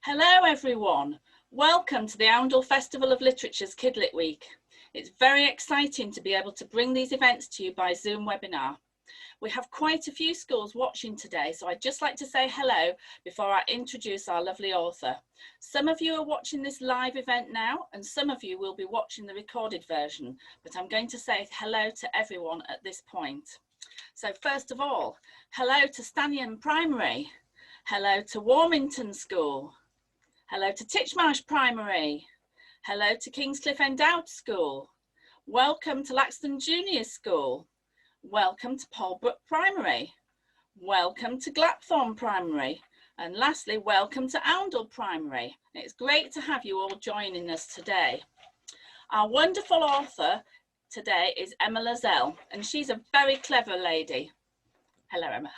Hello everyone, welcome to the Oundle Festival of Literature's Kidlit Week. It's very exciting to be able to bring these events to you by Zoom webinar. We have quite a few schools watching today, so I'd just like to say hello before I introduce our lovely author. Some of you are watching this live event now and some of you will be watching the recorded version, but I'm going to say hello to everyone at this point. So first of all, hello to Stanion Primary, hello to Warmington School, hello to Titchmarsh Primary. Hello to Kingscliff Endowed School. Welcome to Laxton Junior School. Welcome to Polbrook Primary. Welcome to Glapthorne Primary. And lastly, welcome to Oundle Primary. It's great to have you all joining us today. Our wonderful author today is Emma Lazell, and she's a very clever lady. Hello, Emma.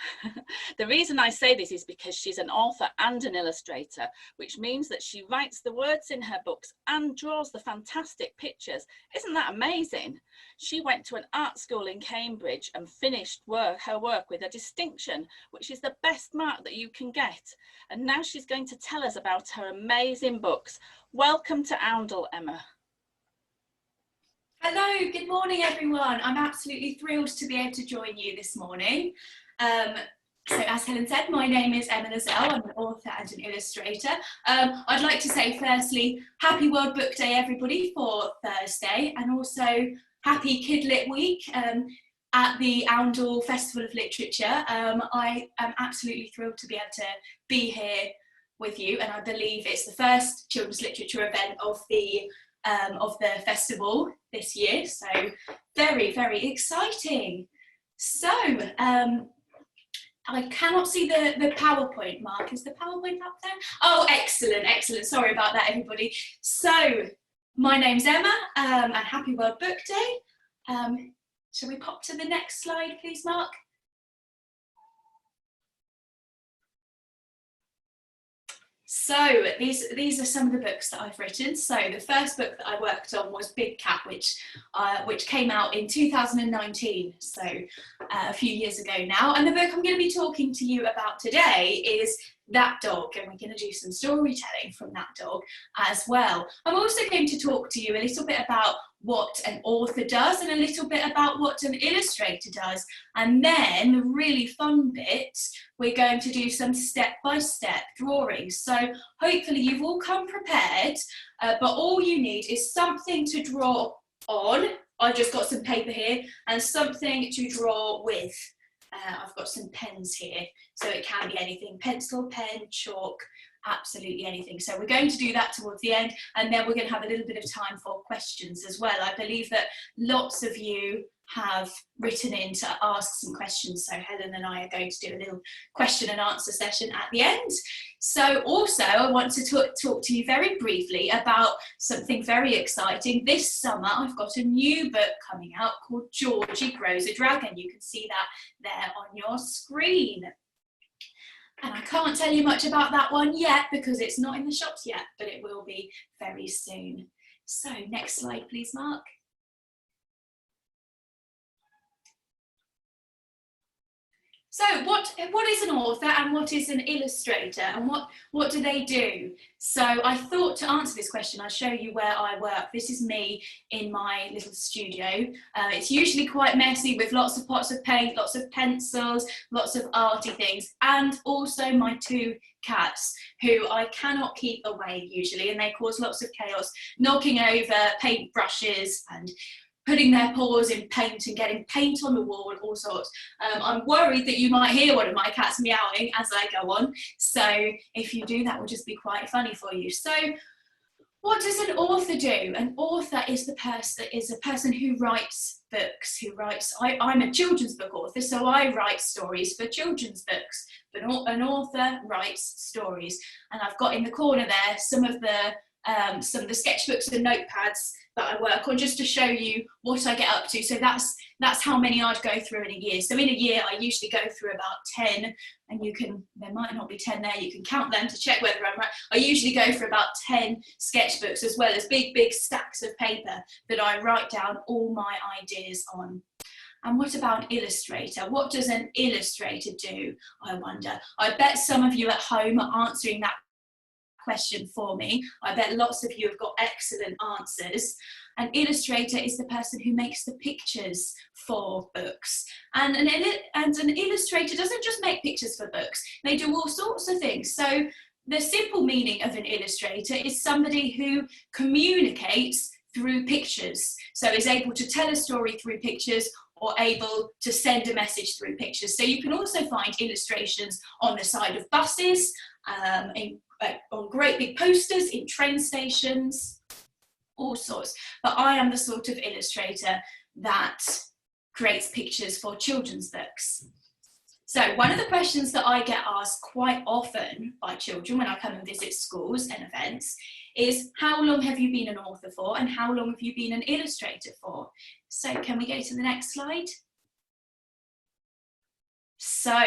The reason I say this is because she's an author and an illustrator, which means that she writes the words in her books and draws the fantastic pictures. Isn't that amazing? She went to an art school in Cambridge and finished her work with a distinction, which is the best mark that you can get. And now she's going to tell us about her amazing books. Welcome to Oundle, Emma. Hello, good morning everyone. I'm absolutely thrilled to be able to join you this morning. So as Helen said, my name is Emma Lazell. I'm an author and an illustrator. I'd like to say firstly, happy World Book Day everybody for Thursday, and also happy Kidlit Week at the Oundle Festival of Literature. I am absolutely thrilled to be able to be here with you, and I believe it's the first children's literature event of the festival this year, so very, very exciting. So I cannot see the PowerPoint, Mark. Is the PowerPoint up there? Oh, excellent, excellent. Sorry about that, everybody. So my name's Emma, and happy World Book Day. Shall we pop to the next slide, please, Mark? So these are some of the books that I've written. So the first book that I worked on was Big Cat, which came out in 2019, so a few years ago now. And the book I'm going to be talking to you about today is That Dog, and we're going to do some storytelling from that dog as well. I'm also going to talk to you a little bit about what an author does and a little bit about what an illustrator does. And then the really fun bit, we're going to do some step-by-step drawings. So hopefully you've all come prepared, but all you need is something to draw on. I've just got some paper here and something to draw with. I've got some pens here, so it can be anything, pencil, pen, chalk, absolutely anything. So we're going to do that towards the end, and then we're going to have a little bit of time for questions as well. I believe that lots of you have written in to ask some questions, so Helen and I are going to do a little question and answer session at the end. So also I want to talk to you very briefly about something very exciting. This summer I've got a new book coming out called Georgie Grows a Dragon. You can see that there on your screen. And I can't tell you much about that one yet because it's not in the shops yet, but it will be very soon. So next slide please, Mark. So what is an author and what is an illustrator, and what do they do? So I thought to answer this question, I'll show you where I work. This is me in my little studio. It's usually quite messy with lots of pots of paint, lots of pencils, lots of arty things, and also my two cats who I cannot keep away usually, and they cause lots of chaos, knocking over paint brushes and putting their paws in paint and getting paint on the wall and all sorts. I'm worried that you might hear one of my cats meowing as I go on. So if you do, that will just be quite funny for you. So what does an author do? An author is a person who writes books, I'm a children's book author, so I write stories for children's books, but an author writes stories. And I've got in the corner there some of the sketchbooks and notepads that I work on, just to show you what I get up to. So that's how many I'd go through in a year. So in a year I usually go through about 10, and there might not be 10 there, you can count them to check whether I'm right. I usually go for about 10 sketchbooks, as well as big stacks of paper that I write down all my ideas on. And what about an illustrator? What does an illustrator do, I wonder? I bet some of you at home are answering that question for me. I bet lots of you have got excellent answers. An illustrator is the person who makes the pictures for books. And an illustrator doesn't just make pictures for books, they do all sorts of things. So the simple meaning of an illustrator is somebody who communicates through pictures. So is able to tell a story through pictures or able to send a message through pictures. So you can also find illustrations on the side of buses, on great big posters, in train stations, all sorts. But I am the sort of illustrator that creates pictures for children's books. So one of the questions that I get asked quite often by children when I come and visit schools and events is, how long have you been an author for, and how long have you been an illustrator for? So can we go to the next slide? So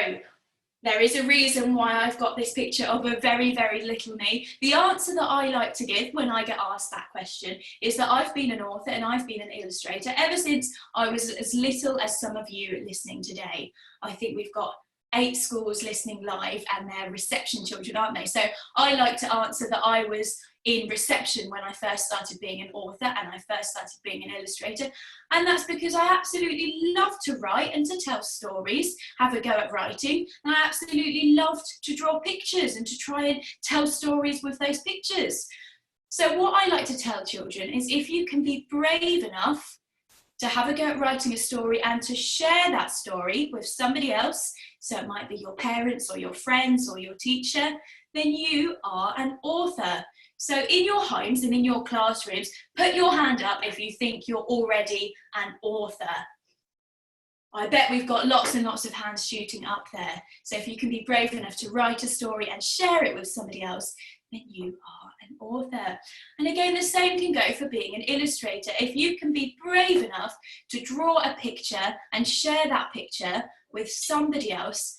there is a reason why I've got this picture of a very, very little me. The answer that I like to give when I get asked that question is that I've been an author and I've been an illustrator ever since I was as little as some of you listening today. I think we've got 8 schools listening live and they're reception children, aren't they? So I like to answer that I was in reception when I first started being an author and I first started being an illustrator. And that's because I absolutely love to write and to tell stories, have a go at writing. And I absolutely loved to draw pictures and to try and tell stories with those pictures. So what I like to tell children is, if you can be brave enough to have a go at writing a story and to share that story with somebody else, so it might be your parents or your friends or your teacher, then you are an author. So in your homes and in your classrooms, put your hand up if you think you're already an author. I bet we've got lots and lots of hands shooting up there. So if you can be brave enough to write a story and share it with somebody else, then you are an author. And again, the same can go for being an illustrator. If you can be brave enough to draw a picture and share that picture with somebody else,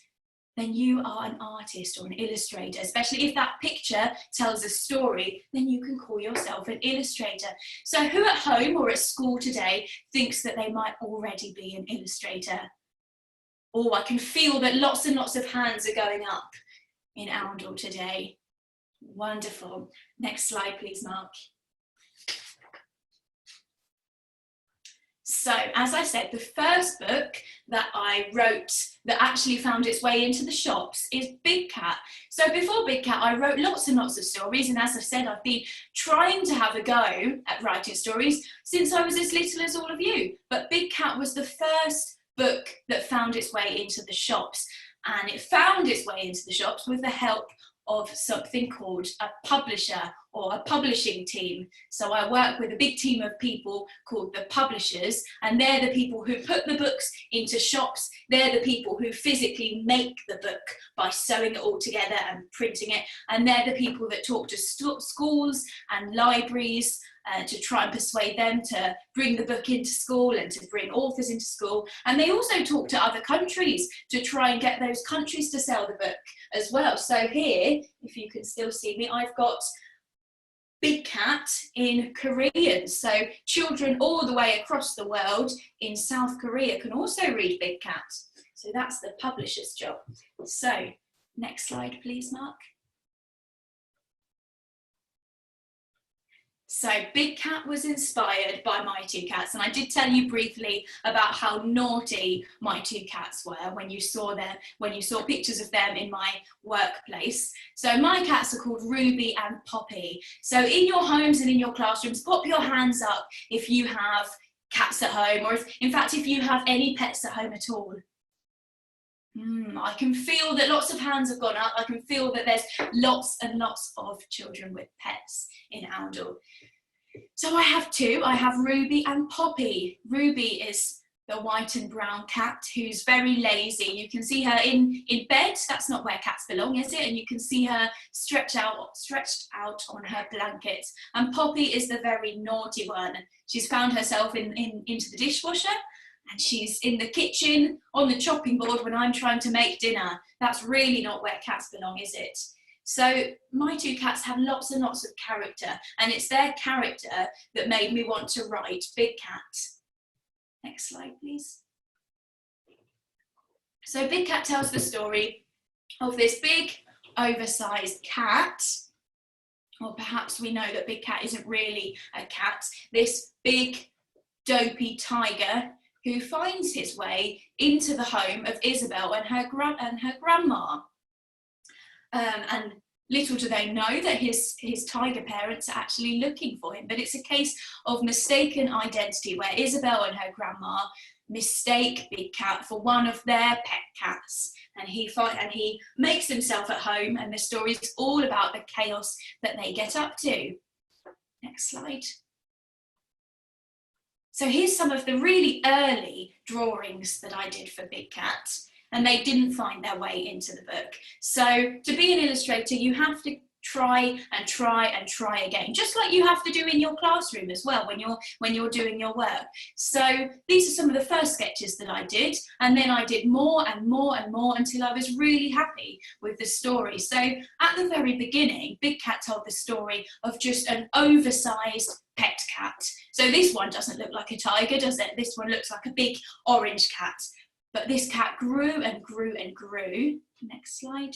then you are an artist or an illustrator. Especially if that picture tells a story, then you can call yourself an illustrator. So who at home or at school today thinks that they might already be an illustrator? Oh, I can feel that lots and lots of hands are going up in Oundle today. Wonderful. Next slide, please, Mark. So, as I said, the first book that I wrote that actually found its way into the shops is Big Cat. So before Big Cat, I wrote lots and lots of stories. And as I said, I've been trying to have a go at writing stories since I was as little as all of you. But Big Cat was the first book that found its way into the shops. And it found its way into the shops with the help of something called a publisher or a publishing team. So I work with a big team of people called the publishers, and they're the people who put the books into shops. They're the people who physically make the book by sewing it all together and printing it. And they're the people that talk to schools and libraries to try and persuade them to bring the book into school and to bring authors into school. And they also talk to other countries to try and get those countries to sell the book as well. So here, if you can still see me, I've got Big Cat in Korean. So children all the way across the world in South Korea can also read Big Cat. So that's the publisher's job. So next slide, please, Mark. So Big Cat was inspired by my 2 cats, and I did tell you briefly about how naughty my 2 cats were when you saw pictures of them in my workplace. So my cats are called Ruby and Poppy. So in your homes and in your classrooms, pop your hands up if you have cats at home, or if you have any pets at home at all. I can feel that lots of hands have gone up. I can feel that there's lots and lots of children with pets in Oundle. So I have 2. I have Ruby and Poppy. Ruby is the white and brown cat who's very lazy. You can see her in bed. That's not where cats belong, is it? And you can see her stretched out on her blanket. And Poppy is the very naughty one. She's found herself into the dishwasher. And she's in the kitchen on the chopping board when I'm trying to make dinner. That's really not where cats belong, is it? So my 2 cats have lots and lots of character, and it's their character that made me want to write Big Cat. Next slide, please. So Big Cat tells the story of this big, oversized cat Or perhaps we know that Big Cat isn't really a cat, this big, dopey tiger who finds his way into the home of Isabel and her grandma. And little do they know that his tiger parents are actually looking for him. But it's a case of mistaken identity where Isabel and her grandma mistake Big Cat for one of their pet cats. And he makes himself at home, and the story is all about the chaos that they get up to. Next slide. So here's some of the really early drawings that I did for Big Cat, and they didn't find their way into the book. So to be an illustrator, you have to try and try and try again, just like you have to do in your classroom as well when you're doing your work. So these are some of the first sketches that I did, and then I did more and more and more until I was really happy with the story. So at the very beginning, Big Cat told the story of just an oversized pet cat. So this one doesn't look like a tiger, does it? This one looks like a big orange cat. But this cat grew and grew and grew. Next slide.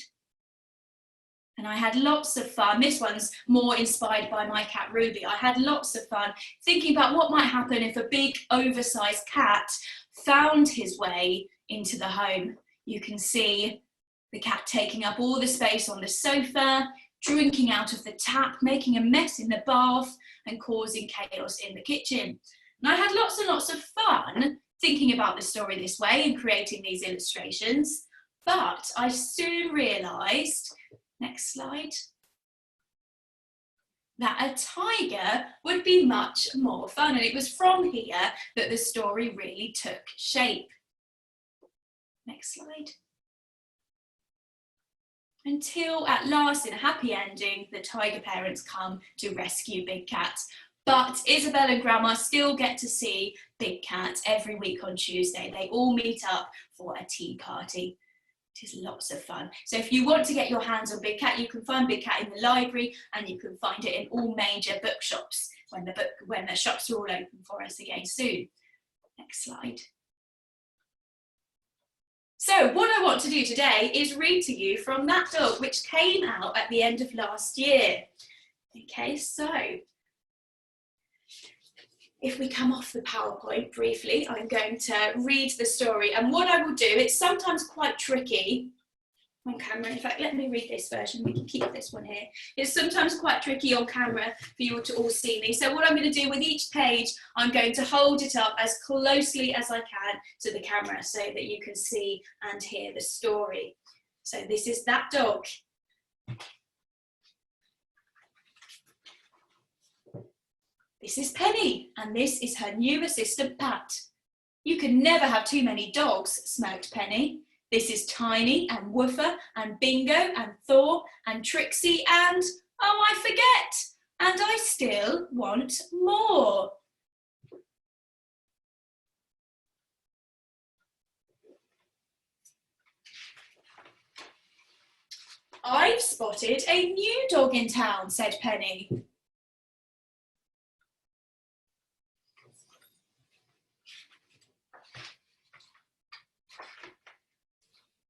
And I had lots of fun. This one's more inspired by my cat Ruby. I had lots of fun thinking about what might happen if a big oversized cat found his way into the home. You can see the cat taking up all the space on the sofa, drinking out of the tap, making a mess in the bath, and causing chaos in the kitchen. And I had lots and lots of fun thinking about the story this way and creating these illustrations. But I soon realised, next slide, that a tiger would be much more fun. And it was from here that the story really took shape. Next slide. Until at last, in a happy ending, the tiger parents come to rescue Big Cat. But Isabel and Grandma still get to see Big Cat every week on Tuesday. They all meet up for a tea party. It is lots of fun. So if you want to get your hands on Big Cat, you can find Big Cat in the library, and you can find it in all major bookshops when the shops are all open for us again soon. Next slide. So what I want to do today is read to you from That Dog, which came out at the end of last year. Okay, so if we come off the PowerPoint briefly, I'm going to read the story. And what I will do, it's sometimes quite tricky on camera. In fact, let me read this version. We can keep this one here. It's sometimes quite tricky on camera for you to all see me. So what I'm going to do with each page, I'm going to hold it up as closely as I can to the camera so that you can see and hear the story. So this is That Dog. This is Penny, and this is her new assistant, Pat. You can never have too many dogs, smirked Penny. This is Tiny and Woofer and Bingo and Thor and Trixie and, oh, I forget, and I still want more. I've spotted a new dog in town, said Penny.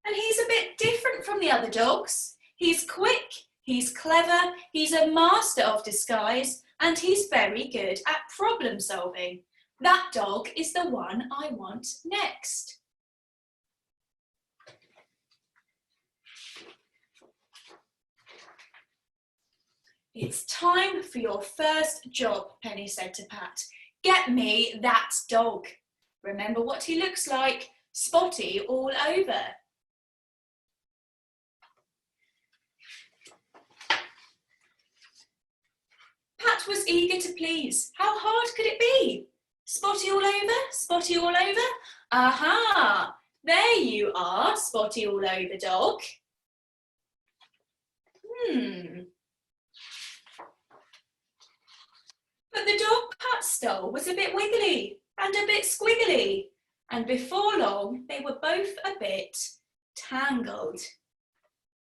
And he's a bit different from the other dogs. He's quick, he's clever, he's a master of disguise, and he's very good at problem solving. That dog is the one I want next. It's time for your first job, Penny said to Pat. Get me that dog. Remember what he looks like? Spotty all over. Pat was eager to please. How hard could it be? Spotty all over, spotty all over. Aha, there you are, spotty all over dog. But the dog Pat stole was a bit wiggly and a bit squiggly, and before long they were both a bit tangled.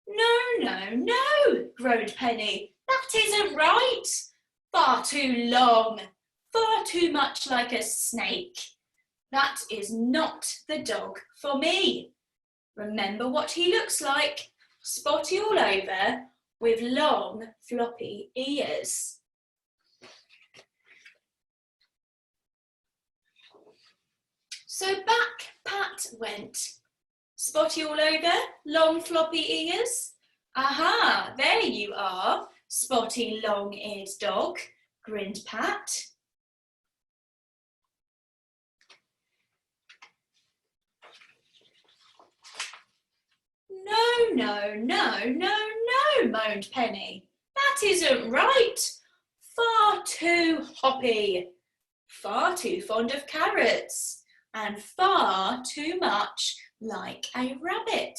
No, no, no, groaned Penny. That isn't right. Far too long, far too much like a snake. That is not the dog for me. Remember what he looks like? Spotty all over, with long, floppy ears. So back Pat went. Spotty all over, long, floppy ears. Aha, there you are, spotty, long-eared dog, grinned Pat. No, no, no, no, no, moaned Penny. That isn't right. Far too hoppy, far too fond of carrots, and far too much like a rabbit.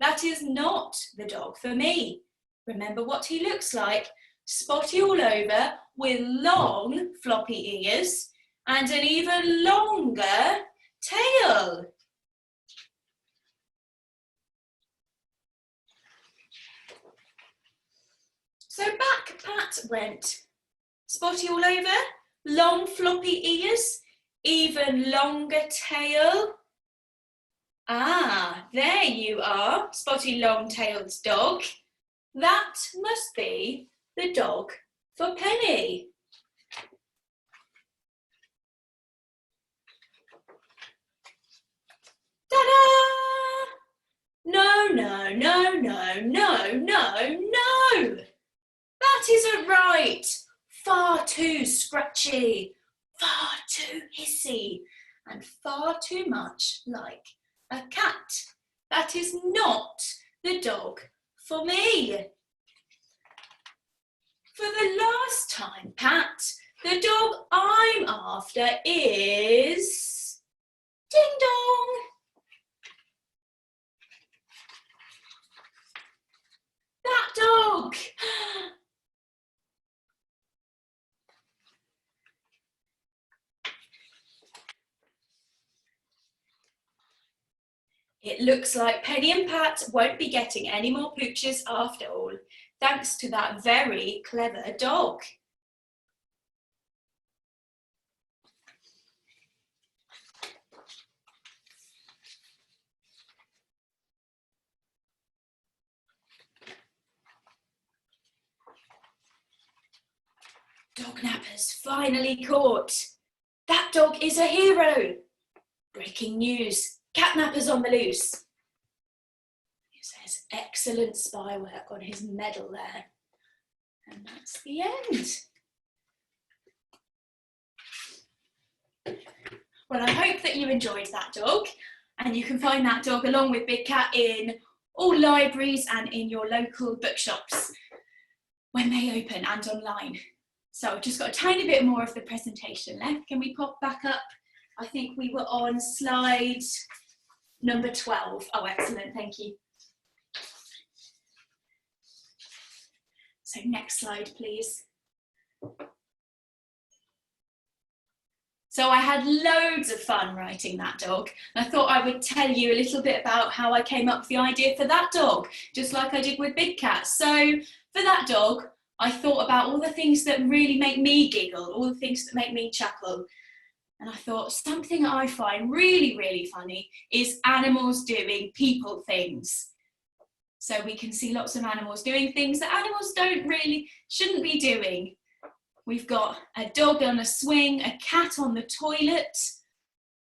That is not the dog for me. Remember what he looks like, spotty all over with long floppy ears and an even longer tail. So back Pat went. Spotty all over, long floppy ears, even longer tail. Ah, there you are, spotty long-tailed dog. That must be the dog for Penny. Ta-da! No, no, no, no, no, no, no! That isn't right. Far too scratchy, far too hissy, and far too much like a cat. That is not the dog for me. For the last time, Pat, the dog I'm after is Ding Dong. That dog. It looks like Penny and Pat won't be getting any more pooches after all, thanks to that very clever dog. Dog nappers finally caught. That dog is a hero. Breaking news. Catnappers on the loose. It says excellent spy work on his medal there. And that's the end. Well, I hope that you enjoyed that dog, and you can find that dog along with Big Cat in all libraries and in your local bookshops when they open and online. So I've just got a tiny bit more of the presentation left. Can we pop back up? I think we were on slide number 12. Oh, excellent, thank you. So next slide, please. So I had loads of fun writing that dog. And I thought I would tell you a little bit about how I came up with the idea for that dog, just like I did with Big Cat. So for that dog, I thought about all the things that really make me giggle, all the things that make me chuckle. And I thought something I find really, really funny is animals doing people things. So we can see lots of animals doing things that animals shouldn't be doing. We've got a dog on a swing, a cat on the toilet.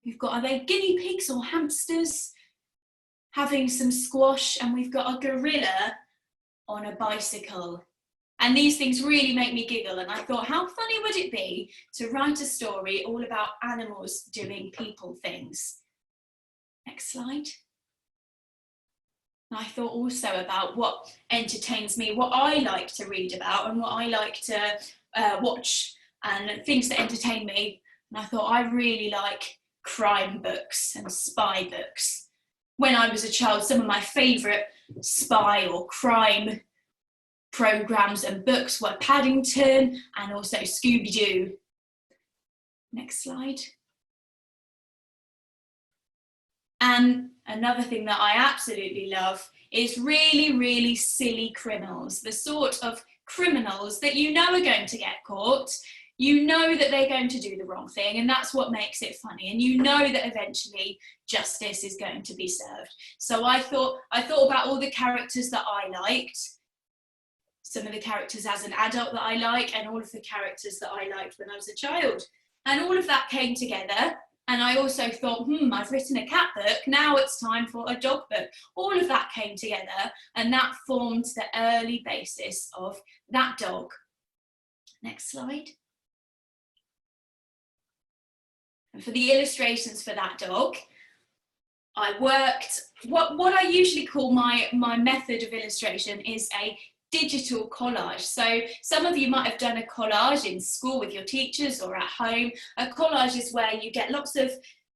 We've got, are they guinea pigs or hamsters? Having some squash, and we've got a gorilla on a bicycle. And these things really make me giggle, and I thought, how funny would it be to write a story all about animals doing people things? Next slide. I thought also about what entertains me, what I like to read about and what I like to watch, and things that entertain me. And I thought I really like crime books and spy books. When I was a child, some of my favourite spy or crime programmes and books were Paddington and also Scooby-Doo. Next slide. And another thing that I absolutely love is really, really silly criminals, the sort of criminals that you know are going to get caught, you know that they're going to do the wrong thing, and that's what makes it funny, and you know that eventually justice is going to be served. So I thought about all the characters that I liked, some of the characters as an adult that I like, and all of the characters that I liked when I was a child. And all of that came together. And I also thought, I've written a cat book, now it's time for a dog book. All of that came together, and that formed the early basis of that dog. Next slide. And for the illustrations for that dog, I worked, what I usually call my method of illustration is a digital collage. So some of you might have done a collage in school with your teachers or at home. A collage is where you get lots of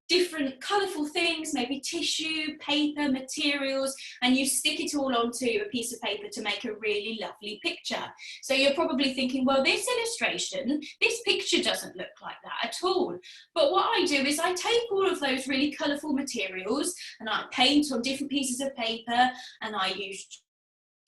different colourful things, maybe tissue, paper, materials, and you stick it all onto a piece of paper to make a really lovely picture. So you're probably thinking, well, this illustration, this picture doesn't look like that at all. But what I do is I take all of those really colourful materials and I paint on different pieces of paper, and I use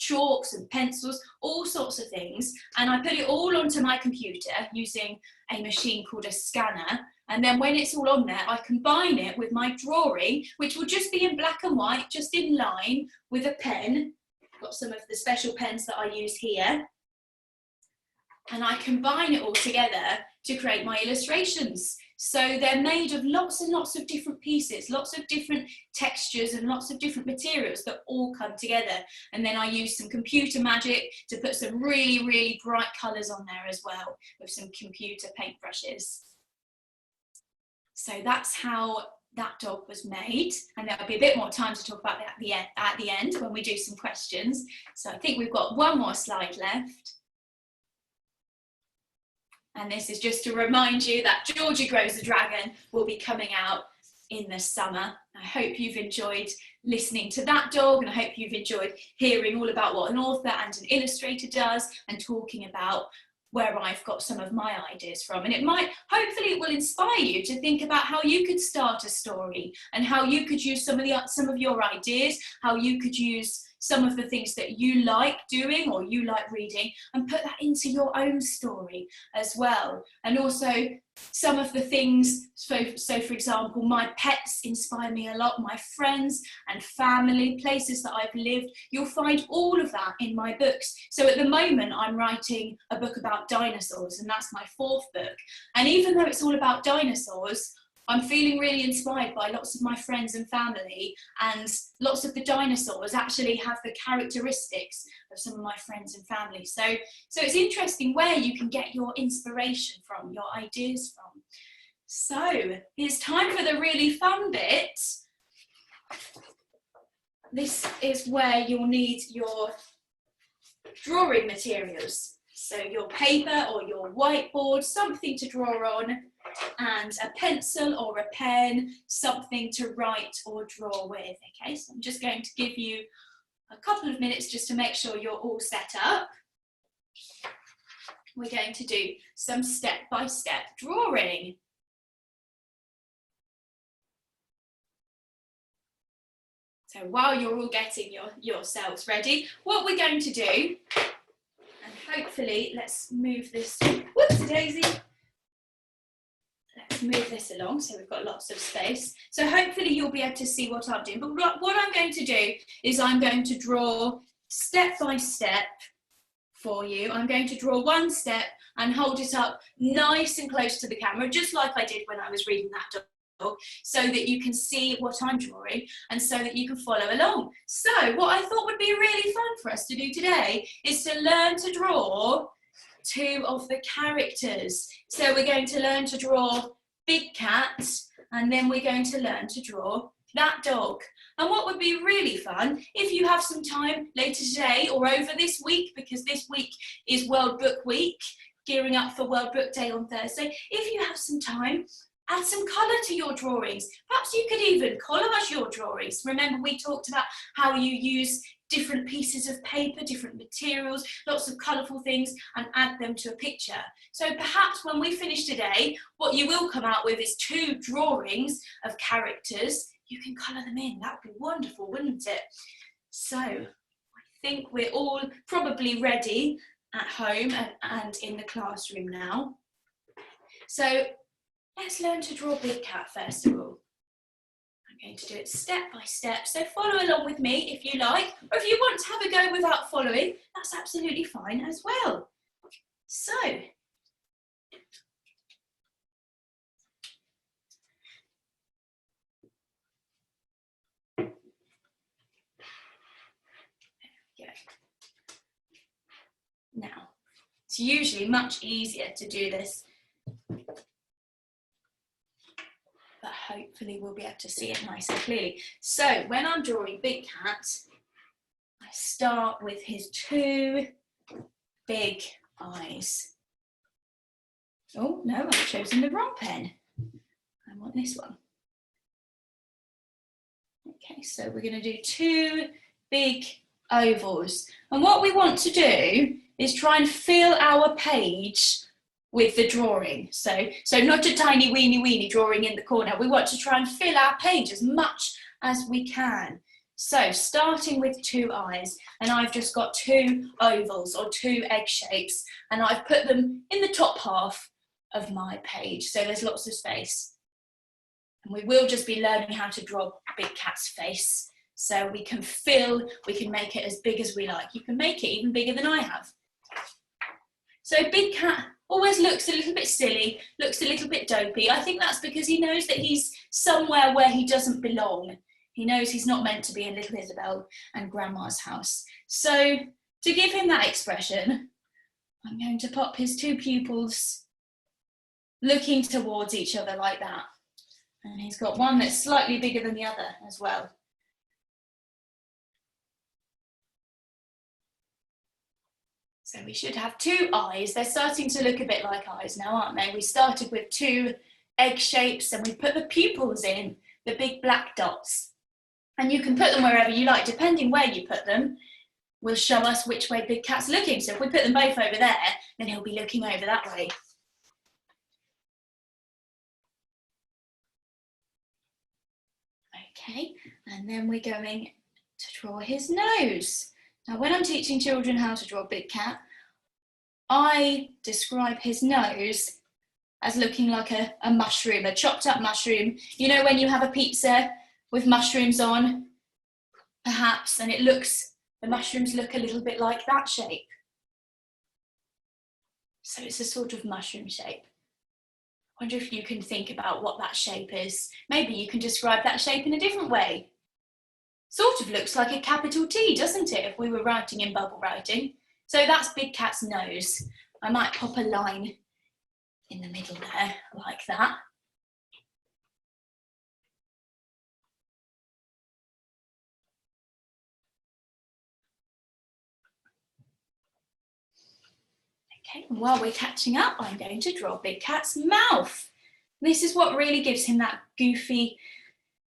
chalks and pencils, all sorts of things, and I put it all onto my computer using a machine called a scanner. And then when it's all on there, I combine it with my drawing, which will just be in black and white, just in line with a pen. I've got some of the special pens that I use here. And I combine it all together to create my illustrations. So they're made of lots and lots of different pieces, lots of different textures and lots of different materials that all come together. And then I use some computer magic to put some really, really bright colours on there as well, with some computer paintbrushes. So that's how that dog was made, and there'll be a bit more time to talk about that at the end when we do some questions. So I think we've got one more slide left. And this is just to remind you that Georgie Grows the Dragon will be coming out in the summer. I hope you've enjoyed listening to that dog, and I hope you've enjoyed hearing all about what an author and an illustrator does, and talking about where I've got some of my ideas from. And it might, hopefully it will inspire you to think about how you could start a story, and how you could use some of your ideas, how you could use some of the things that you like doing or you like reading, and put that into your own story as well. And also some of the things, so for example, my pets inspire me a lot, my friends and family, places that I've lived. You'll find all of that in my books. So at the moment I'm writing a book about dinosaurs, and that's my 4th book. And even though it's all about dinosaurs, I'm feeling really inspired by lots of my friends and family, and lots of the dinosaurs actually have the characteristics of some of my friends and family. So it's interesting where you can get your inspiration from, your ideas from. So it's time for the really fun bit. This is where you'll need your drawing materials. So your paper or your whiteboard, something to draw on, and a pencil or a pen, something to write or draw with. Okay, so I'm just going to give you a couple of minutes just to make sure you're all set up. We're going to do some step-by-step drawing. So while you're all getting yourselves ready, what we're going to do, and hopefully let's move this, whoops daisy, let's move this along so we've got lots of space. So hopefully you'll be able to see what I'm doing. But what I'm going to do is I'm going to draw step by step for you. I'm going to draw one step and hold it up nice and close to the camera, just like I did when I was reading that dog, so that you can see what I'm drawing and so that you can follow along. So what I thought would be really fun for us to do today is to learn to draw 2 of the characters. So we're going to learn to draw Big Cat, and then we're going to learn to draw that dog. And what would be really fun, if you have some time later today or over this week, because this week is World Book Week, gearing up for World Book Day on Thursday, if you have some time, add some colour to your drawings. Perhaps you could even collage your drawings. Remember, we talked about how you use different pieces of paper, different materials, lots of colourful things, and add them to a picture. So perhaps when we finish today, what you will come out with is 2 drawings of characters. You can colour them in. That would be wonderful, wouldn't it? So I think we're all probably ready at home and in the classroom now. So let's learn to draw Big Cat first of all. I'm I'm going to do it step by step, so follow along with me if you like, or if you want to have a go without following, that's absolutely fine as well. So, now, it's usually much easier to do this, but hopefully we'll be able to see it nice and clearly. So when I'm drawing Big Cat, I start with his two big eyes. Oh no, I've chosen the wrong pen. I want this one. Okay, so we're going to do two big ovals. And what we want to do is try and fill our page with the drawing. So not a tiny weeny drawing in the corner. We want to try and fill our page as much as we can. So starting with two eyes, and I've just got two ovals or two egg shapes, and I've put them in the top half of my page. So there's lots of space. And we will just be learning how to draw Big Cat's face. So we can make it as big as we like. You can make it even bigger than I have. So Big Cat always looks a little bit silly, looks a little bit dopey. I think that's because he knows that he's somewhere where he doesn't belong. He knows he's not meant to be in Little Isabel and Grandma's house. So to give him that expression, I'm going to pop his two pupils looking towards each other like that. And he's got one that's slightly bigger than the other as well. So we should have two eyes. They're starting to look a bit like eyes now, aren't they? We started with two egg shapes and we put the pupils in, the big black dots. And you can put them wherever you like, depending where you put them will show us which way Big Cat's looking. So if we put them both over there, then he'll be looking over that way. Okay, and then we're going to draw his nose. Now, when I'm teaching children how to draw Big Cat, I describe his nose as looking like a mushroom, a chopped up mushroom. You know when you have a pizza with mushrooms on, perhaps, and the mushrooms look a little bit like that shape. So it's a sort of mushroom shape. I wonder if you can think about what that shape is. Maybe you can describe that shape in a different way. Sort of looks like a capital T, doesn't it, if we were writing in bubble writing? So that's Big Cat's nose. I might pop a line in the middle there, like that. Okay, and while we're catching up, I'm going to draw Big Cat's mouth. This is what really gives him that goofy,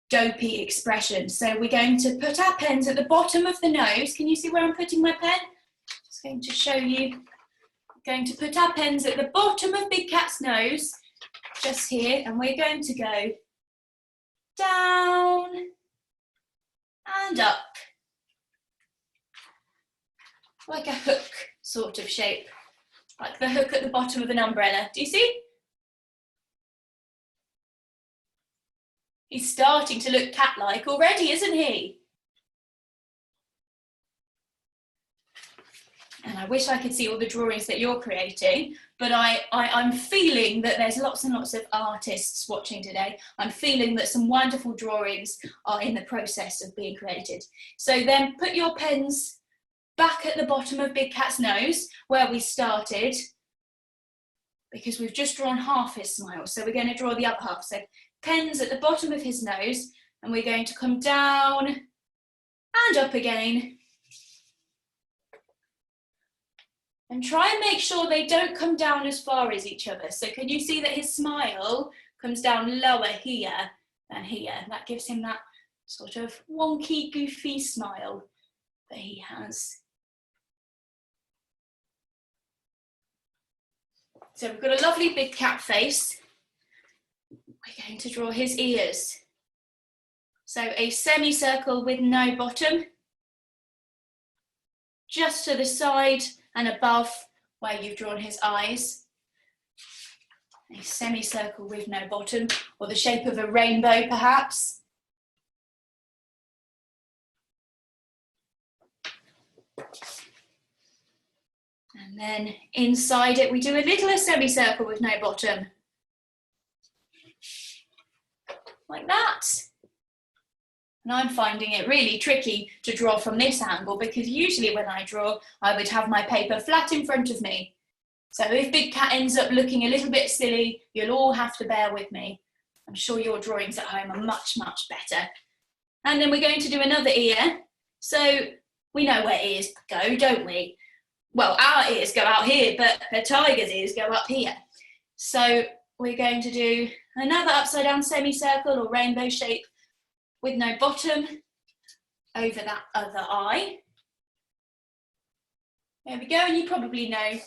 dopey expression. So we're going to put our pens at the bottom of the nose. Can you see where I'm putting my pen? Just going to show you. We're going to put our pens at the bottom of Big Cat's nose, just here, and we're going to go down and up, like a hook sort of shape, like the hook at the bottom of an umbrella. Do you see? He's starting to look cat-like already, isn't he? And I wish I could see all the drawings that you're creating, but I'm feeling that there's lots and lots of artists watching today. I'm feeling that some wonderful drawings are in the process of being created. So then put your pens back at the bottom of Big Cat's nose, where we started, because we've just drawn half his smile. So we're going to draw the upper half. So pens at the bottom of his nose, and we're going to come down and up again. And try and make sure they don't come down as far as each other. So can you see that his smile comes down lower here than here? That gives him that sort of wonky, goofy smile that he has. So we've got a lovely big cat face. We're going to draw his ears. So a semicircle with no bottom, just to the side and above where you've drawn his eyes. A semicircle with no bottom, or the shape of a rainbow perhaps. And then inside it, we do a little semicircle with no bottom. Like that. And I'm finding it really tricky to draw from this angle because usually when I draw, I would have my paper flat in front of me. So if Big Cat ends up looking a little bit silly, you'll all have to bear with me. I'm sure your drawings at home are much, much better. And then we're going to do another ear. So we know where ears go, don't we? Well, our ears go out here, but a tiger's ears go up here. So we're going to do another upside down semicircle or rainbow shape with no bottom over that other eye. There we go, and you probably know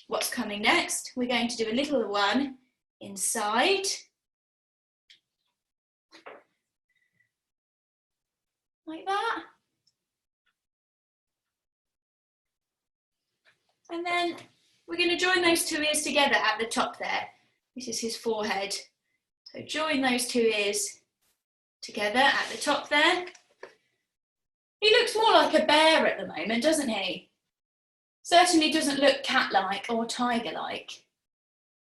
what's coming next. We're going to do a little one inside. Like that. And then we're going to join those two ears together at the top there. This is his forehead. So join those two ears together at the top there. He looks more like a bear at the moment, doesn't he? Certainly doesn't look cat-like or tiger-like.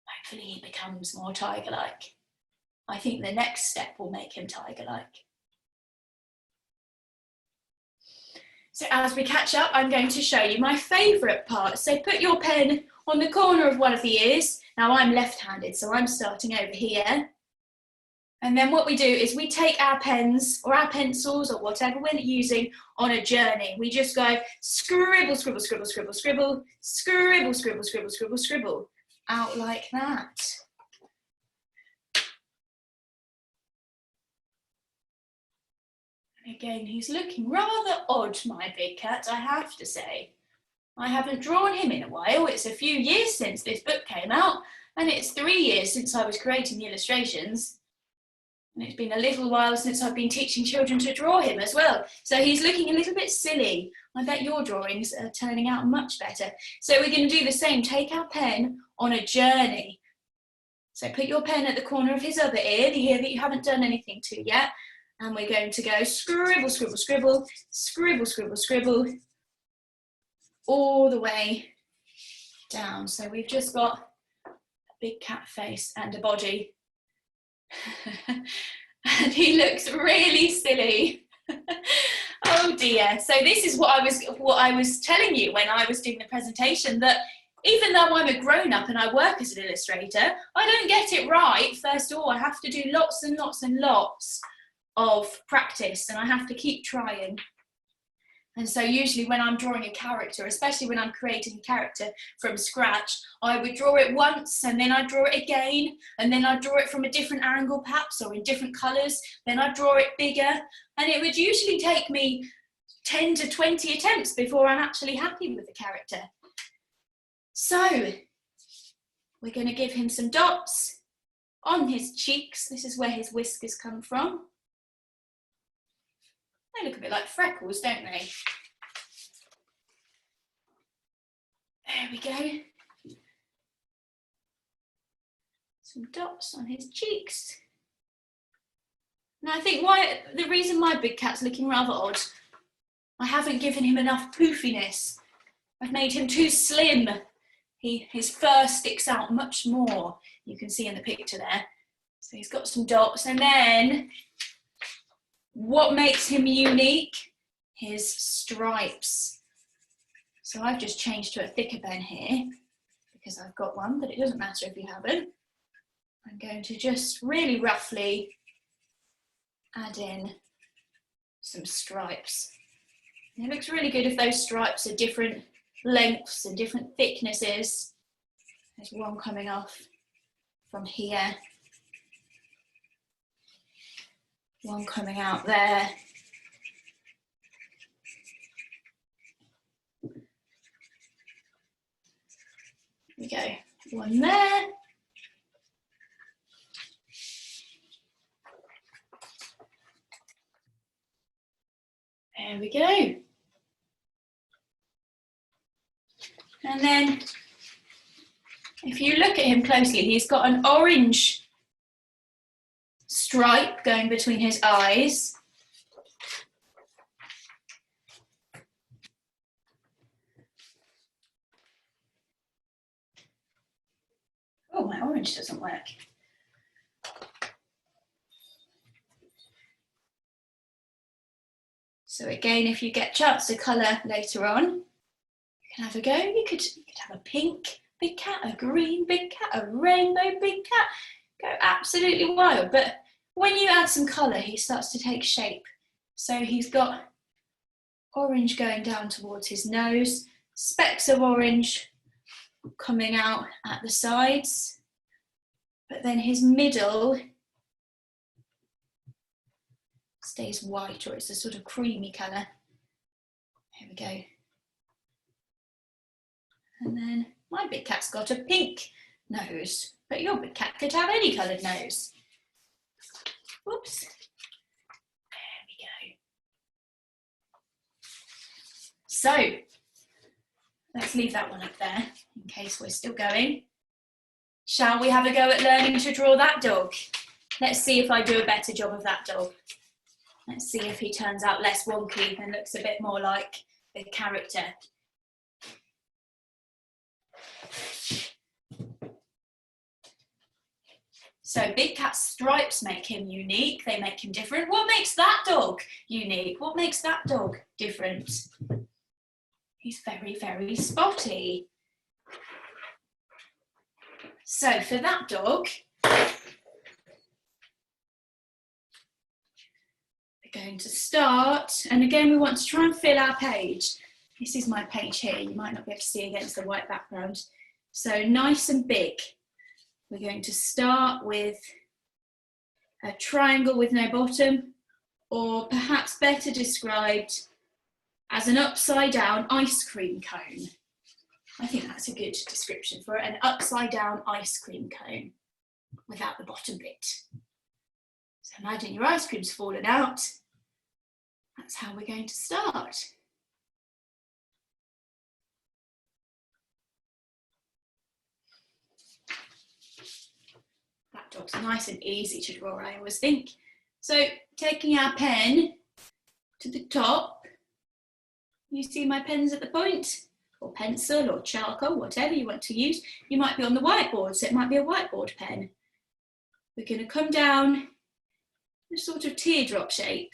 Hopefully he becomes more tiger-like. I think the next step will make him tiger-like. So as we catch up, I'm going to show you my favourite part. So put your pen on the corner of one of the ears. Now I'm left-handed, so I'm starting over here. And then what we do is we take our pens or our pencils or whatever we're using on a journey. We just go scribble, scribble, scribble, scribble, scribble, scribble, scribble, scribble, scribble, scribble, out like that. Again, he's looking rather odd, my Big Cat, I have to say. I haven't drawn him in a while. It's a few years since this book came out, and it's 3 years since I was creating the illustrations. And it's been a little while since I've been teaching children to draw him as well. So he's looking a little bit silly. I bet your drawings are turning out much better. So we're going to do the same. Take our pen on a journey. So put your pen at the corner of his other ear, the ear that you haven't done anything to yet. And we're going to go scribble, scribble, scribble, scribble, scribble, scribble, all the way down. So we've just got a big cat face and a body. And he looks really silly. Oh dear. So this is what I was telling you when I was doing the presentation, that even though I'm a grown-up and I work as an illustrator, I don't get it right. First of all, I have to do lots and lots and lots of practice, and I have to keep trying. And so usually when I'm drawing a character, especially when I'm creating a character from scratch, I would draw it once and then I'd draw it again, and then I'd draw it from a different angle perhaps, or in different colours, then I'd draw it bigger, and it would usually take me 10 to 20 attempts before I'm actually happy with the character. So we're going to give him some dots on his cheeks. This is where his whiskers come from. They look a bit like freckles, don't they? There we go. Some dots on his cheeks. And I think the reason my big cat's looking rather odd, I haven't given him enough poofiness. I've made him too slim. His fur sticks out much more. You can see in the picture there. So he's got some dots, and then what makes him unique? His stripes. So I've just changed to a thicker pen here because I've got one, but it doesn't matter if you haven't. I'm going to just really roughly add in some stripes. And it looks really good if those stripes are different lengths and different thicknesses. There's one coming off from here. One coming out there. There we go. One there. There we go. And then if you look at him closely, he's got an orange stripe going between his eyes. Oh, my orange doesn't work. So again, if you get a chance to colour later on, you can have a go. You could have a pink big cat, a green big cat, a rainbow big cat. Go absolutely wild. But when you add some colour, he starts to take shape. So he's got orange going down towards his nose, specks of orange coming out at the sides, but then his middle stays white, or it's a sort of creamy colour. Here we go. And then my big cat's got a pink nose, but your big cat could have any coloured nose. Whoops. There we go. So, let's leave that one up there in case we're still going. Shall we have a go at learning to draw that dog? Let's see if I do a better job of that dog. Let's see if he turns out less wonky and looks a bit more like the character. So big cat's stripes make him unique, they make him different. What makes that dog unique? What makes that dog different? He's very, very spotty. So for that dog, we're going to start, and again we want to try and fill our page. This is my page here, you might not be able to see against the white background. So nice and big. We're going to start with a triangle with no bottom, or perhaps better described as an upside down ice cream cone. I think that's a good description for it, an upside down ice cream cone without the bottom bit. So imagine your ice cream's fallen out. That's how we're going to start. That dog's nice and easy to draw, I always think. So taking our pen to the top, you see my pen's at the point, or pencil or charcoal, whatever you want to use. You might be on the whiteboard, so it might be a whiteboard pen. We're going to come down in a sort of teardrop shape.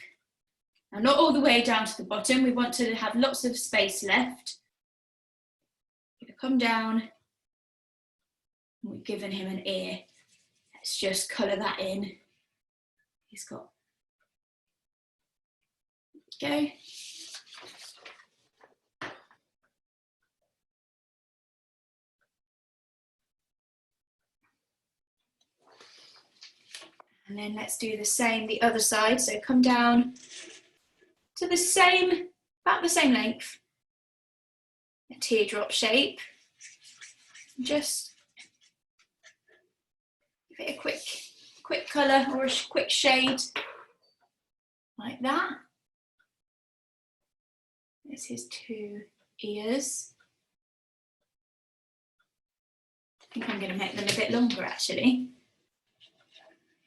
Now, not all the way down to the bottom. We want to have lots of space left. We're going to come down, and we've given him an ear. Let's just colour that in. He's got, there we go. And then let's do the same the other side. So come down to the same, about the same length, a teardrop shape. Just give it a quick colour or a quick shade, like that. There's his two ears. I think I'm going to make them a bit longer actually.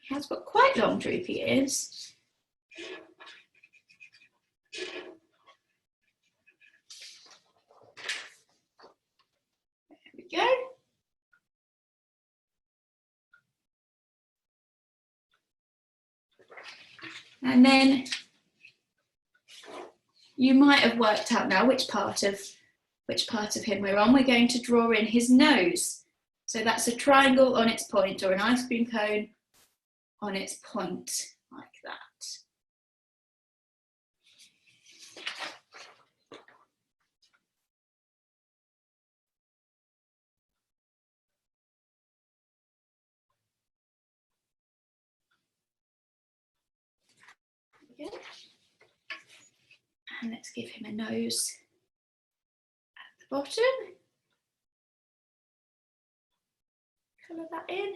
He has got quite long droopy ears. There we go. And then you might have worked out now which part of him we're on. We're going to draw in his nose. So that's a triangle on its point, or an ice cream cone on its point, like that. There we go. And let's give him a nose at the bottom. Colour that in.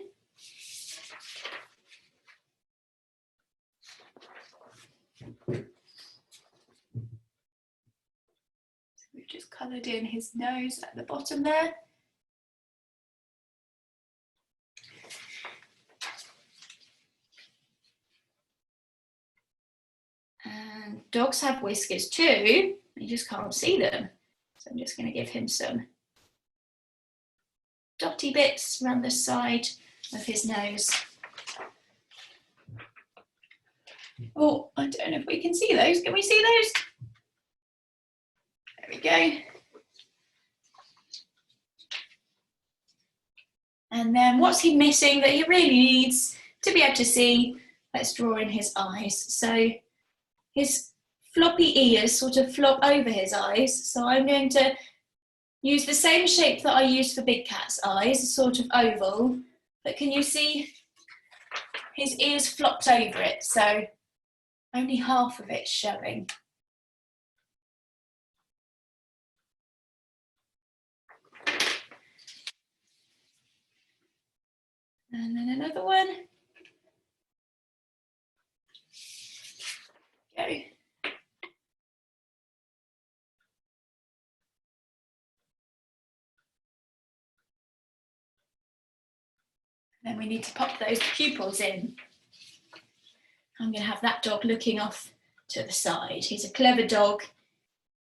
So we've just coloured in his nose at the bottom there. And dogs have whiskers too, you just can't see them. So I'm just going to give him some dotty bits around the side of his nose. Oh, I don't know if we can see those. Can we see those? There we go. And then what's he missing that he really needs to be able to see? Let's draw in his eyes. So his floppy ears sort of flop over his eyes. So I'm going to use the same shape that I used for Big Cat's eyes, a sort of oval. But can you see his ears flopped over it? So only half of it's showing. And then another one. Go. Then we need to pop those pupils in. I'm going to have that dog looking off to the side. He's a clever dog.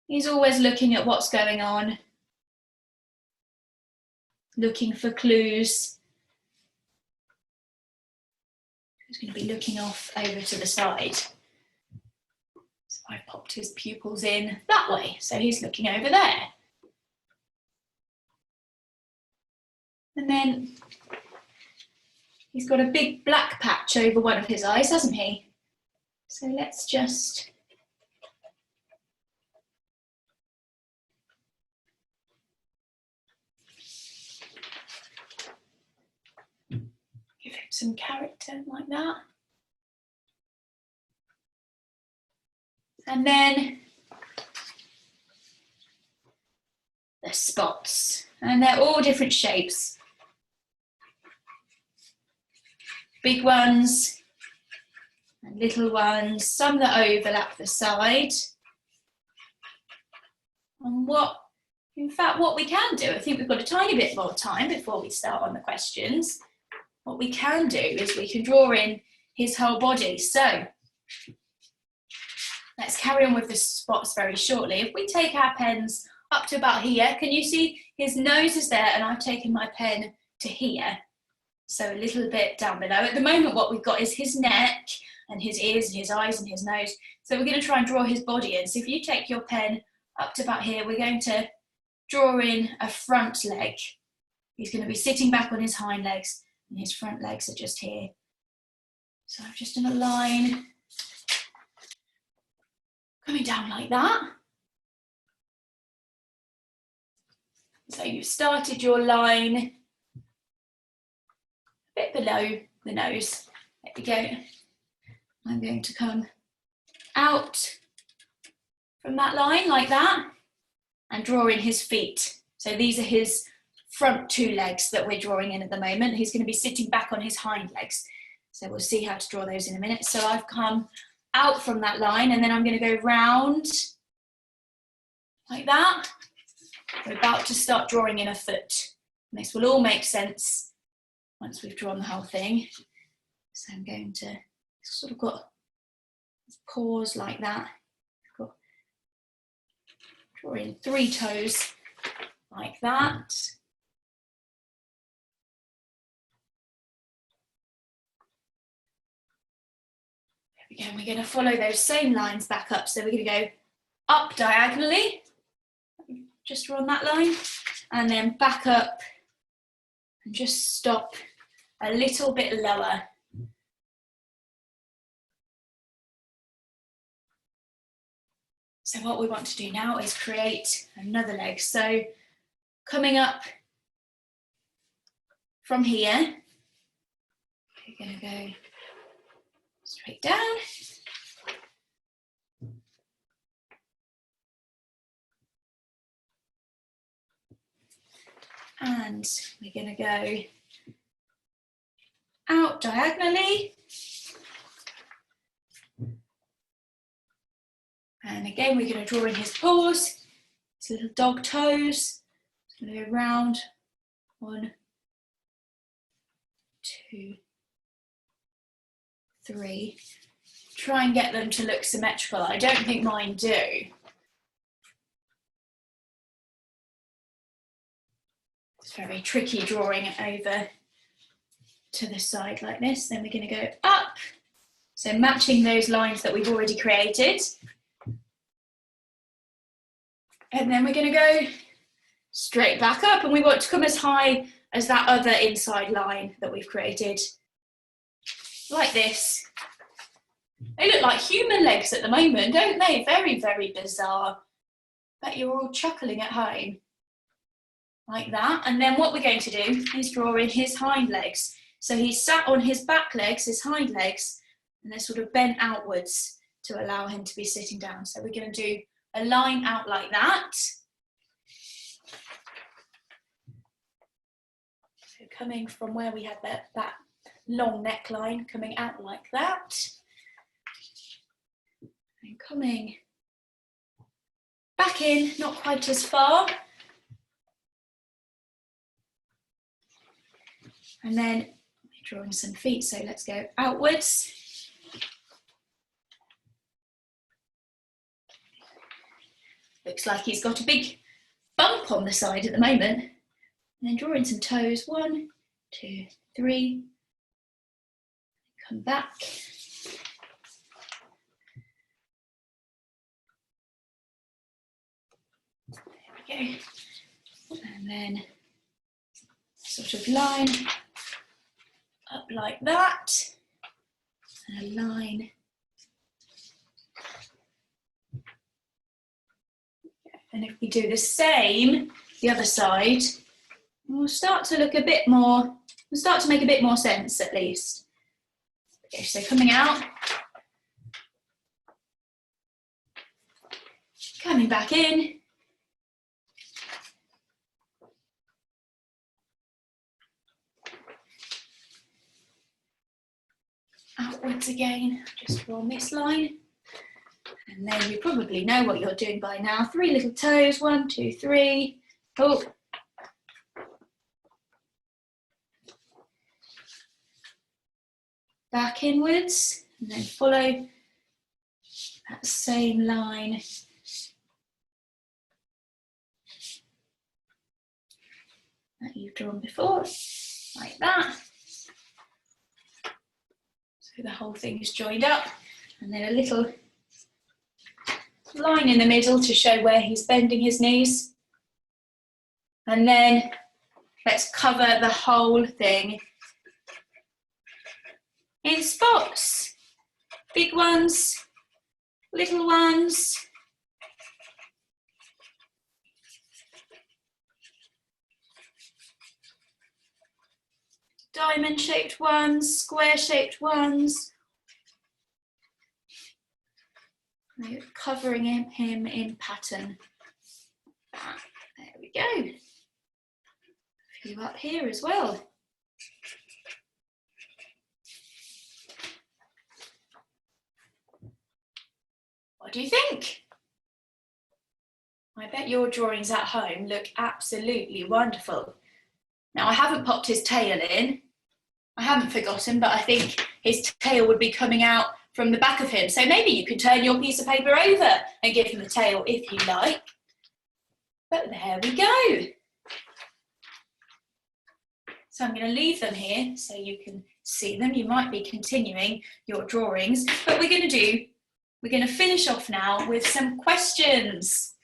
He's always looking at what's going on, looking for clues. He's going to be looking off over to the side. So I've popped his pupils in that way, so he's looking over there. And then he's got a big black patch over one of his eyes, hasn't he? So let's just give him some character like that. And then the spots, and they're all different shapes. Big ones and little ones, some that overlap the side. And in fact, what we can do, I think we've got a tiny bit more time before we start on the questions. What we can do is we can draw in his whole body. So let's carry on with the spots very shortly. If we take our pens up to about here, can you see his nose is there and I've taken my pen to here? So a little bit down below. At the moment, what we've got is his neck and his ears and his eyes and his nose. So we're going to try and draw his body in. So if you take your pen up to about here, we're going to draw in a front leg. He's going to be sitting back on his hind legs and his front legs are just here. So I've just done a line coming down like that. So you've started your line a bit below the nose. There we go. I'm going to come out from that line like that and draw in his feet. So these are his front two legs that we're drawing in at the moment. He's going to be sitting back on his hind legs. So we'll see how to draw those in a minute. So I've come out from that line and then I'm going to go round like that. We're about to start drawing in a foot. And this will all make sense once we've drawn the whole thing. So I'm going to sort of got paws like that. Draw in 3 toes like that. There we go. And we're going to follow those same lines back up. So we're going to go up diagonally, just draw on that line, and then back up and just stop a little bit lower. So what we want to do now is create another leg. So coming up from here, we're going to go straight down. And we're going to go out diagonally. And again, we're going to draw in his paws, his little dog toes. It's going to go round. 1, 2, 3. Try and get them to look symmetrical. I don't think mine do. It's very tricky drawing it over to the side like this. Then we're going to go up. So matching those lines that we've already created. And then we're going to go straight back up, and we want to come as high as that other inside line that we've created. Like this. They look like human legs at the moment, don't they? Very, very bizarre. Bet you're all chuckling at home. Like that. And then what we're going to do is draw in his hind legs. So he's sat on his back legs, his hind legs, and they're sort of bent outwards to allow him to be sitting down. So we're going to do a line out like that. So coming from where we had that long neckline, coming out like that. And coming back in, not quite as far. And then drawing some feet, so let's go outwards. Looks like he's got a big bump on the side at the moment. And then drawing some toes, 1, 2, 3. Come back. There we go. And then sort of line up like that. And a line. And if we do the same, the other side, we'll start to look a bit more, we'll start to make a bit more sense at least. Okay, so coming out. Coming back in. Outwards again, just draw this line. And then you probably know what you're doing by now. 3 little toes, 1, 2, 3. Oh. Back inwards, and then follow that same line. That you've drawn before, like that. So the whole thing is joined up, and then a little line in the middle to show where he's bending his knees. And then let's cover the whole thing in spots. Big ones, little ones. Diamond-shaped ones, square-shaped ones. We're covering him in pattern. There we go. A few up here as well. What do you think? I bet your drawings at home look absolutely wonderful. Now, I haven't popped his tail in. I haven't forgotten, but I think his tail would be coming out from the back of him. So maybe you could turn your piece of paper over and give him a tail if you like. But there we go. So I'm going to leave them here so you can see them. You might be continuing your drawings, but we're going to finish off now with some questions.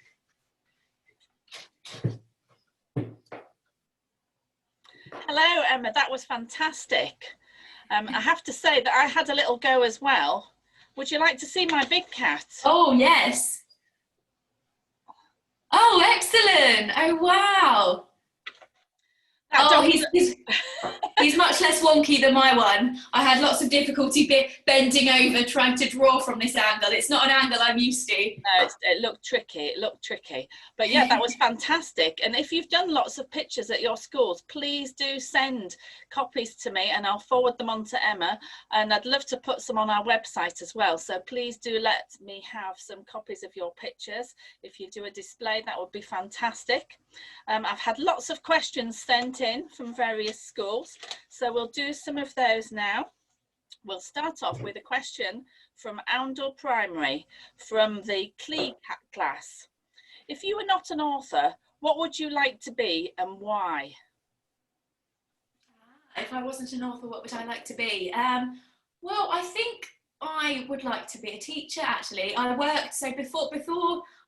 Hello, Emma, that was fantastic. I have to say that I had a little go as well. Would you like to see my big cat? Oh, yes. Oh, excellent. Oh, wow. He's much less wonky than my one. I had lots of difficulty bending over trying to draw from this angle. It's not an angle I'm used to. No, it looked tricky. But yeah, that was fantastic. And if you've done lots of pictures at your schools, please do send copies to me and I'll forward them on to Emma. And I'd love to put some on our website as well. So please do let me have some copies of your pictures. If you do a display, that would be fantastic. I've had lots of questions sent in from various schools. So we'll do some of those now. We'll start off with a question from Oundle Primary from the Clee class. If you were not an author, what would you like to be and why? If I wasn't an author, what would I like to be? Well, I think I would like to be a teacher, actually. I worked, so before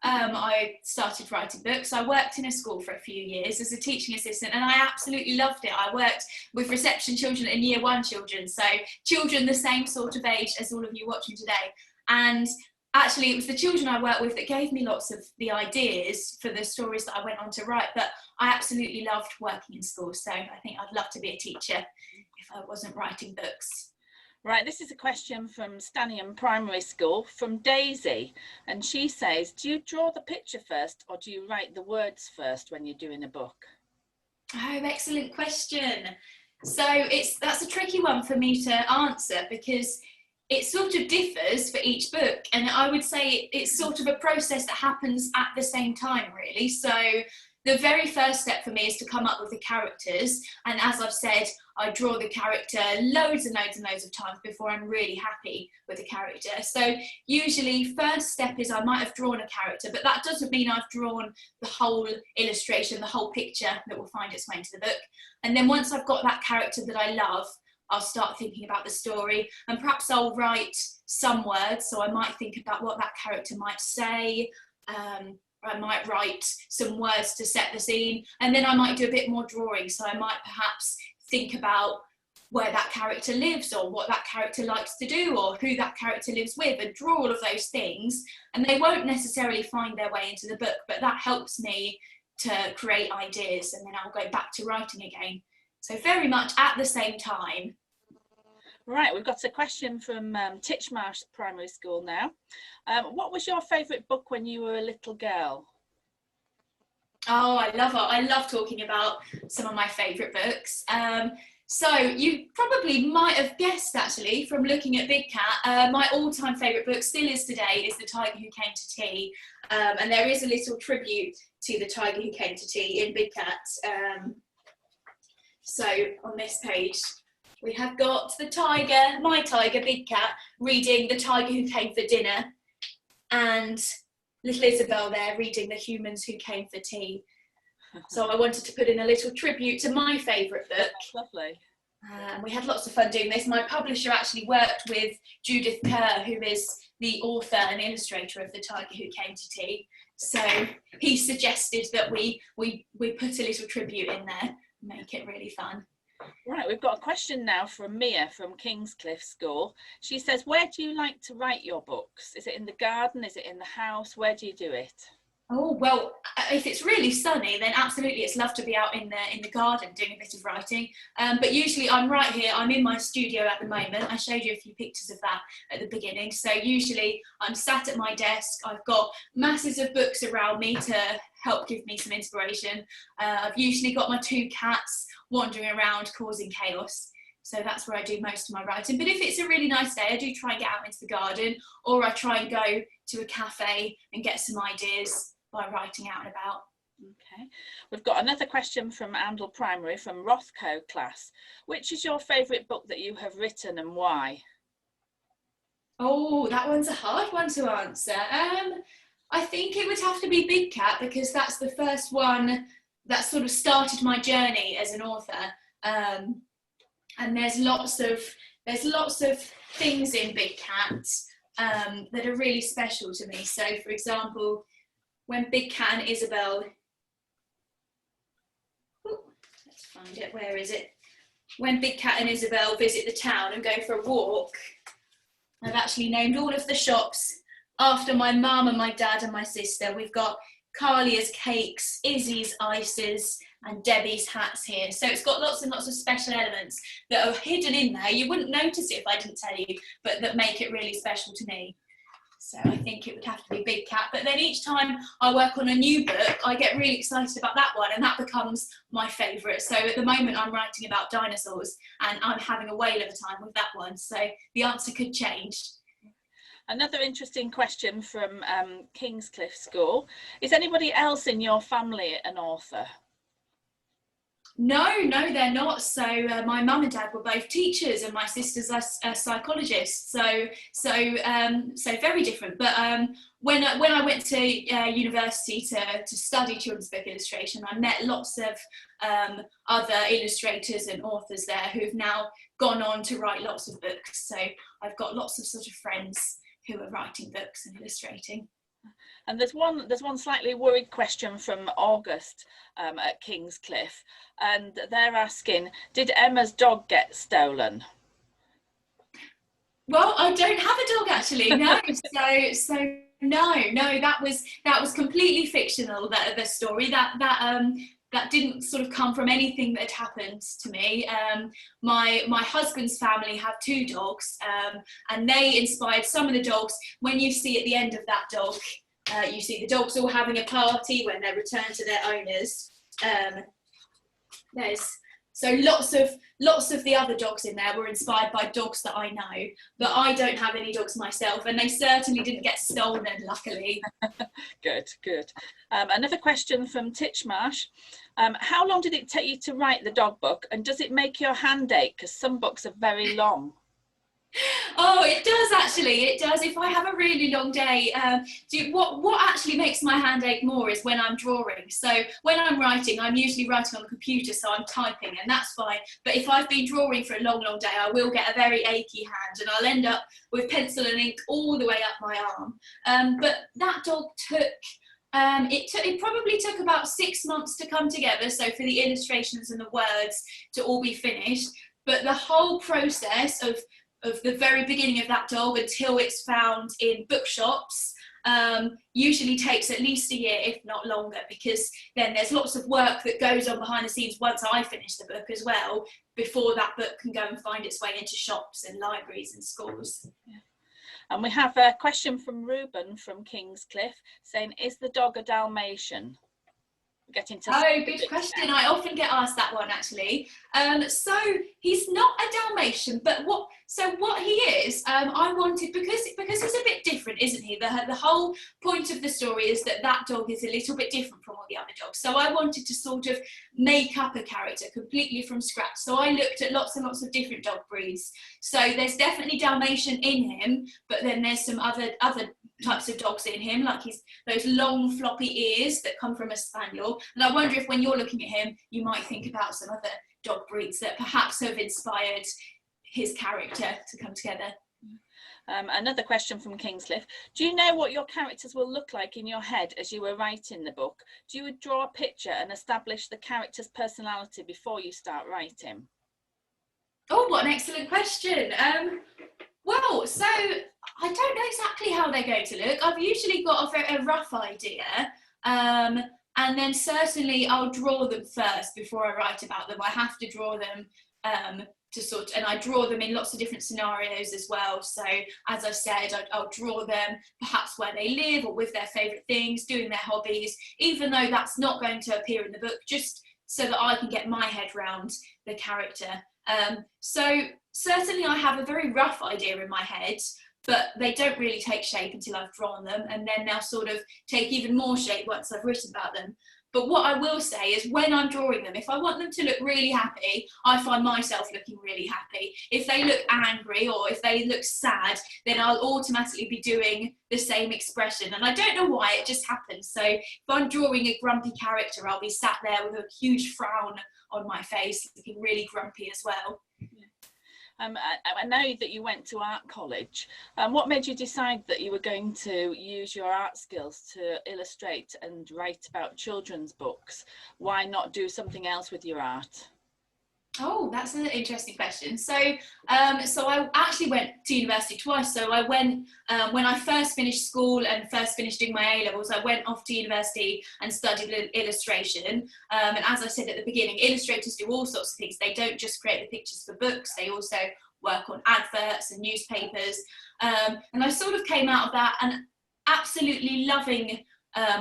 I started writing books, I worked in a school for a few years as a teaching assistant, and I absolutely loved it. I worked with reception children and year one children, so children the same sort of age as all of you watching today. And actually, it was the children I worked with that gave me lots of the ideas for the stories that I went on to write, but I absolutely loved working in school, so I think I'd love to be a teacher if I wasn't writing books. Right, this is a question from Stanium Primary School from Daisy, and she says, do you draw the picture first or do you write the words first when you're doing a book? Oh, excellent question. So that's a tricky one for me to answer because it sort of differs for each book, and I would say it's sort of a process that happens at the same time, really. So the very first step for me is to come up with the characters, and as I've said, I draw the character loads and loads and loads of times before I'm really happy with the character. So usually first step is I might have drawn a character, but that doesn't mean I've drawn the whole illustration, the whole picture that will find its way into the book. And then once I've got that character that I love, I'll start thinking about the story, and perhaps I'll write some words. So I might think about what that character might say. I might write some words to set the scene, and then I might do a bit more drawing. So I might perhaps think about where that character lives, or what that character likes to do, or who that character lives with, and draw all of those things. And they won't necessarily find their way into the book, but that helps me to create ideas, and then I'll go back to writing again. So very much at the same time. Right, we've got a question from Titchmarsh Primary School now. What was your favourite book when you were a little girl? Oh, I love it. I love talking about some of my favourite books. So you probably might have guessed, actually, from looking at Big Cat, my all-time favourite book still is today is The Tiger Who Came to Tea. And there is a little tribute to The Tiger Who Came to Tea in Big Cat. So on this page, we have got the tiger, my tiger, Big Cat, reading The Tiger Who Came for Dinner, and little Isabel there reading The Humans Who Came for Tea. So I wanted to put in a little tribute to my favourite book. That's lovely. We had lots of fun doing this. My publisher actually worked with Judith Kerr, who is the author and illustrator of The Tiger Who Came to Tea. So he suggested that we put a little tribute in there, make it really fun. Right, we've got a question now from Mia from Kingscliff School. She says, where do you like to write your books? Is it in the garden? Is it in the house? Where do you do it? Oh, well, if it's really sunny, then absolutely it's lovely to be out in the garden doing a bit of writing. But usually I'm right here, I'm in my studio at the moment. I showed you a few pictures of that at the beginning. So usually I'm sat at my desk, I've got masses of books around me to help give me some inspiration. I've usually got my 2 cats wandering around causing chaos. So that's where I do most of my writing. But if it's a really nice day, I do try and get out into the garden, or I try and go to a cafe and get some ideas by writing out and about. Okay, we've got another question from Andal Primary from Rothco class. Which is your favourite book that you have written and why? Oh, that one's a hard one to answer. I think it would have to be Big Cat, because that's the first one that sort of started my journey as an author. And there's lots of things in Big Cat that are really special to me. So, for example, when Big Cat and Isabel, let's find it, where is it? When Big Cat and Isabel visit the town and go for a walk, I've actually named all of the shops after my mum and my dad and my sister. We've got Carlia's cakes, Izzy's ices, and Debbie's hats here. So it's got lots and lots of special elements that are hidden in there. You wouldn't notice it if I didn't tell you, but that make it really special to me. So I think it would have to be Big Cat. But then each time I work on a new book, I get really excited about that one, and that becomes my favourite. So at the moment I'm writing about dinosaurs, and I'm having a whale of a time with that one. So the answer could change. Another interesting question from Kingscliff School. Is anybody else in your family an author? No, they're not. So my mum and dad were both teachers, and my sister's a psychologist. So very different. But when I went to university to study children's book illustration, I met lots of other illustrators and authors there who've now gone on to write lots of books. So I've got lots of sort of friends who are writing books and illustrating. And there's one slightly worried question from August at Kingscliff, and they're asking, did Emma's dog get stolen? Well, I don't have a dog actually, no. so no, that was completely fictional. The story that didn't sort of come from anything that had happened to me. My husband's family have 2 dogs, and they inspired some of the dogs. When you see at the end of that dog, you see the dogs all having a party when they return to their owners. So lots of the other dogs in there were inspired by dogs that I know, but I don't have any dogs myself, and they certainly didn't get stolen, luckily. Good. Another question from Titchmarsh. How long did it take you to write the dog book, and does it make your hand ache? Because some books are very long. Oh, it does actually. It does. If I have a really long day, what actually makes my hand ache more is when I'm drawing. So when I'm writing, I'm usually writing on the computer, so I'm typing, and that's fine. But if I've been drawing for a long day, I will get a very achy hand, and I'll end up with pencil and ink all the way up my arm. But that dog took. It probably took about 6 months to come together. So for the illustrations and the words to all be finished, but the whole process of the very beginning of that dog until it's found in bookshops usually takes at least a year, if not longer, because then there's lots of work that goes on behind the scenes once I finish the book as well, before that book can go and find its way into shops and libraries and schools. Yeah. And we have a question from Ruben from Kingscliff saying, is the dog a Dalmatian? Oh, good question. I often get asked that one actually. So he's not a Dalmatian, but what he is, I wanted, because he's a bit different, isn't he? The whole point of the story is that dog is a little bit different from all the other dogs. So I wanted to sort of make up a character completely from scratch. So I looked at lots and lots of different dog breeds. So there's definitely Dalmatian in him, but then there's some other types of dogs in him, like those long floppy ears that come from a spaniel. And I wonder if when you're looking at him, you might think about some other dog breeds that perhaps have inspired his character to come together. Another question from Kingscliff. Do you know what your characters will look like in your head as you were writing the book? Do you draw a picture and establish the character's personality before you start writing? Oh, what an excellent question. Well, so I don't know exactly how they're going to look. I've usually got a rough idea, and then certainly I'll draw them first before I write about them. I have to draw them and I draw them in lots of different scenarios as well. So as I said, I'll draw them perhaps where they live or with their favourite things, doing their hobbies, even though that's not going to appear in the book, just so that I can get my head round the character. So certainly I have a very rough idea in my head, but they don't really take shape until I've drawn them, and then they'll sort of take even more shape once I've written about them. But what I will say is when I'm drawing them, if I want them to look really happy, I find myself looking really happy. If they look angry or if they look sad, then I'll automatically be doing the same expression. And I don't know why, it just happens. So if I'm drawing a grumpy character, I'll be sat there with a huge frown on my face, looking really grumpy as well. I know that you went to art college. What made you decide that you were going to use your art skills to illustrate and write about children's books? Why not do something else with your art? Oh, that's an interesting question. So I actually went to university twice. So I went, when I first finished school and first finished doing my A-levels, I went off to university and studied illustration. And as I said at the beginning, illustrators do all sorts of things. They don't just create the pictures for books, they also work on adverts and newspapers. And I sort of came out of that and absolutely loving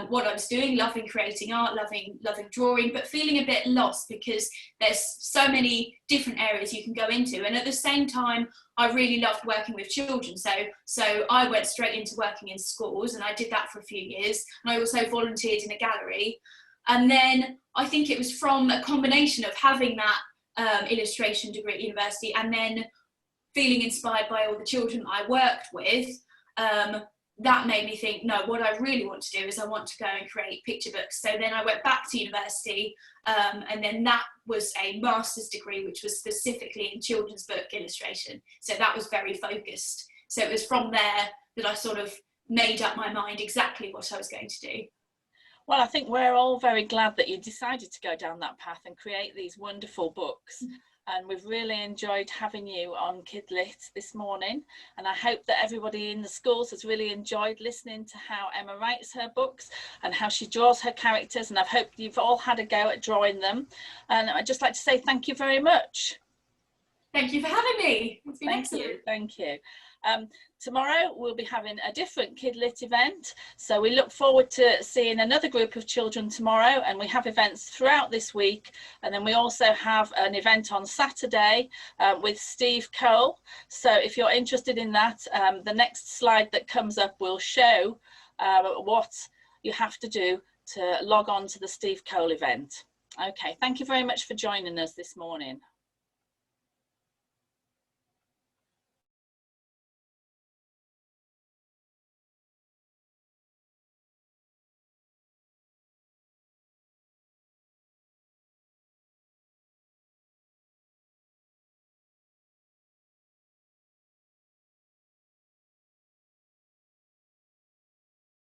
what I was doing, loving creating art, loving drawing, but feeling a bit lost because there's so many different areas you can go into. And at the same time, I really loved working with children. So I went straight into working in schools, and I did that for a few years. And I also volunteered in a gallery. And then I think it was from a combination of having that illustration degree at university and then feeling inspired by all the children I worked with, that made me think, no, what I really want to do is I want to go and create picture books. So then I went back to university, and then that was a master's degree, which was specifically in children's book illustration. So that was very focused. So it was from there that I sort of made up my mind exactly what I was going to do. Well, I think we're all very glad that you decided to go down that path and create these wonderful books. And we've really enjoyed having you on Kidlit this morning. And I hope that everybody in the schools has really enjoyed listening to how Emma writes her books and how she draws her characters. And I hope you've all had a go at drawing them. And I'd just like to say thank you very much. Thank you for having me. It's been excellent. Thank you. Tomorrow we'll be having a different Kidlit event, so we look forward to seeing another group of children tomorrow, and we have events throughout this week, and then we also have an event on Saturday with Steve Cole. So if you're interested in that, the next slide that comes up will show what you have to do to log on to the Steve Cole event. Okay, thank you very much for joining us this morning.